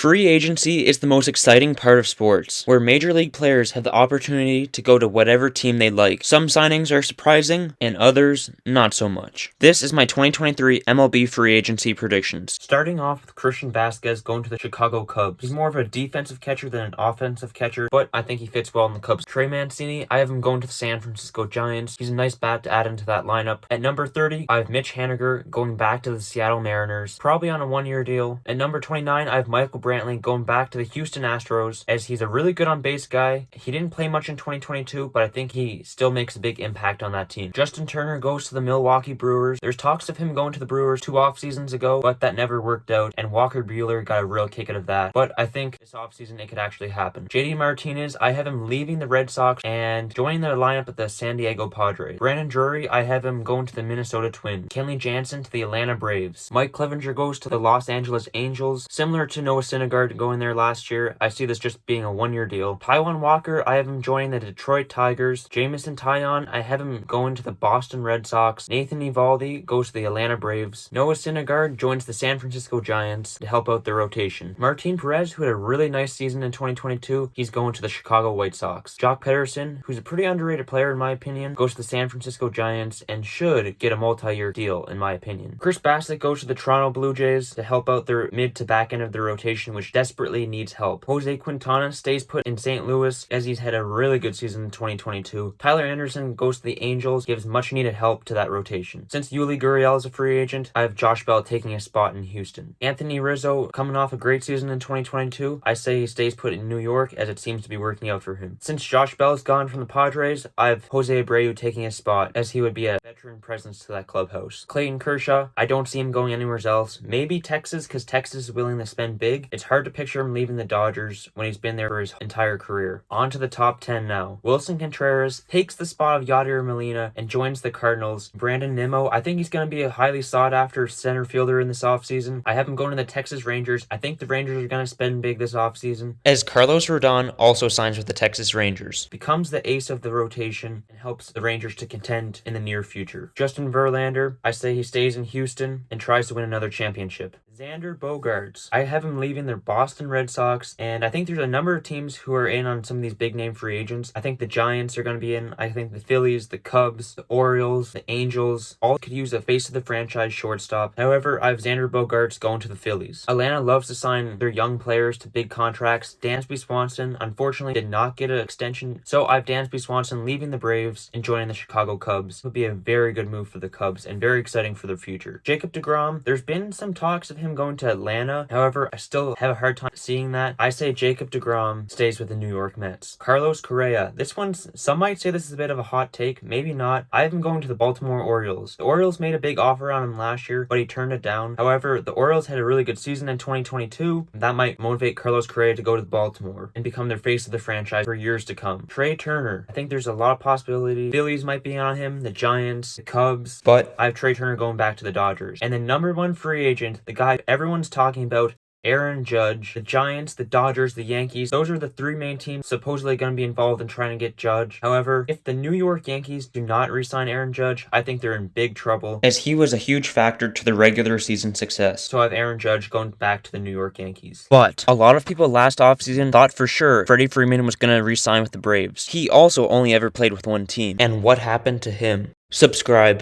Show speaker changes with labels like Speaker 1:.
Speaker 1: Free agency is the most exciting part of sports, where major league players have the opportunity to go to whatever team they like. Some signings are surprising, and others not so much. This is my 2023 MLB free agency predictions. Starting off with Christian Vazquez going to the Chicago Cubs. He's more of a defensive catcher than an offensive catcher, but I think he fits well in the Cubs. Trey Mancini, I have him going to the San Francisco Giants. He's a nice bat to add into that lineup. At number 30, I have Mitch Haniger going back to the Seattle Mariners, probably on a one-year deal. At number 29, I have Michael Brantley going back to the Houston Astros, as he's a really good on-base guy. He didn't play much in 2022, but I think he still makes a big impact on that team. Justin Turner goes to the Milwaukee Brewers. There's talks of him going to the Brewers 2 off-seasons ago, but that never worked out, and Walker Buehler got a real kick out of that. But I think this offseason it could actually happen. JD Martinez, I have him leaving the Red Sox and joining their lineup at the San Diego Padres. Brandon Drury, I have him going to the Minnesota Twins. Kenley Jansen to the Atlanta Braves. Mike Clevenger goes to the Los Angeles Angels. Similar to Noah Syndergaard going there last year, I see this just being a one-year deal. Taijuan Walker, I have him joining the Detroit Tigers. Jamison Taillon, I have him going to the Boston Red Sox. Nathan Eovaldi goes to the Atlanta Braves. Noah Syndergaard joins the San Francisco Giants to help out their rotation. Martin Perez, who had a really nice season in 2022, he's going to the Chicago White Sox. Jock Pederson, who's a pretty underrated player in my opinion, goes to the San Francisco Giants and should get a multi-year deal in my opinion. Chris Bassett goes to the Toronto Blue Jays to help out their mid to back end of their rotation, which desperately needs help. Jose Quintana stays put in St. Louis, as he's had a really good season in 2022. Tyler Anderson goes to the Angels, gives much needed help to that rotation. Since Yuli Gurriel is a free agent, I have Josh Bell taking a spot in Houston. Anthony Rizzo, coming off a great season in 2022, I say he stays put in New York, as it seems to be working out for him. Since Josh Bell's gone from the Padres, I have Jose Abreu taking a spot, as he would be a veteran presence to that clubhouse. Clayton Kershaw, I don't see him going anywhere else. Maybe Texas, because Texas is willing to spend big. It's hard to picture him leaving the Dodgers when he's been there for his entire career. On to the top 10 now. Wilson Contreras takes the spot of Yadier Molina and joins the Cardinals. Brandon Nimmo, I think he's going to be a highly sought after center fielder in this offseason. I have him going to the Texas Rangers. I think the Rangers are going to spend big this offseason, as Carlos Rodon also signs with the Texas Rangers. Becomes the ace of the rotation and helps the Rangers to contend in the near future. Justin Verlander, I say he stays in Houston and tries to win another championship. Xander Bogaerts, I have him leaving the Boston Red Sox, and I think there's a number of teams who are in on some of these big name free agents. I think the Giants are going to be in. I think the Phillies, the Cubs, the Orioles, the Angels, all could use a face of the franchise shortstop. However, I have Xander Bogaerts going to the Phillies. Atlanta loves to sign their young players to big contracts. Dansby Swanson, unfortunately, did not get an extension, so I have Dansby Swanson leaving the Braves and joining the Chicago Cubs. It would be a very good move for the Cubs and very exciting for their future. Jacob deGrom, there's been some talks of him going to Atlanta. However, I still have a hard time seeing that. I say Jacob deGrom stays with the New York Mets. Carlos Correa, this one's, some might say this is a bit of a hot take, maybe not. I have him going to the Baltimore Orioles. The Orioles made a big offer on him last year, but he turned it down. However, the Orioles had a really good season in 2022. That might motivate Carlos Correa to go to Baltimore and become their face of the franchise for years to come. Trey Turner, I think there's a lot of possibility. Phillies might be on him, the Giants, the Cubs, but I have Trey Turner going back to the Dodgers. And the number one free agent, the guy everyone's talking about, Aaron Judge. The Giants, the Dodgers, the Yankees, those are the 3 main teams supposedly going to be involved in trying to get Judge. However, if the New York Yankees do not re-sign Aaron Judge, I think they're in big trouble, as he was a huge factor to the regular season success. So I have Aaron Judge going back to the New York Yankees. But a lot of people last offseason thought for sure Freddie Freeman was going to re-sign with the Braves. He also only ever played with one team. And what happened to him? Subscribe.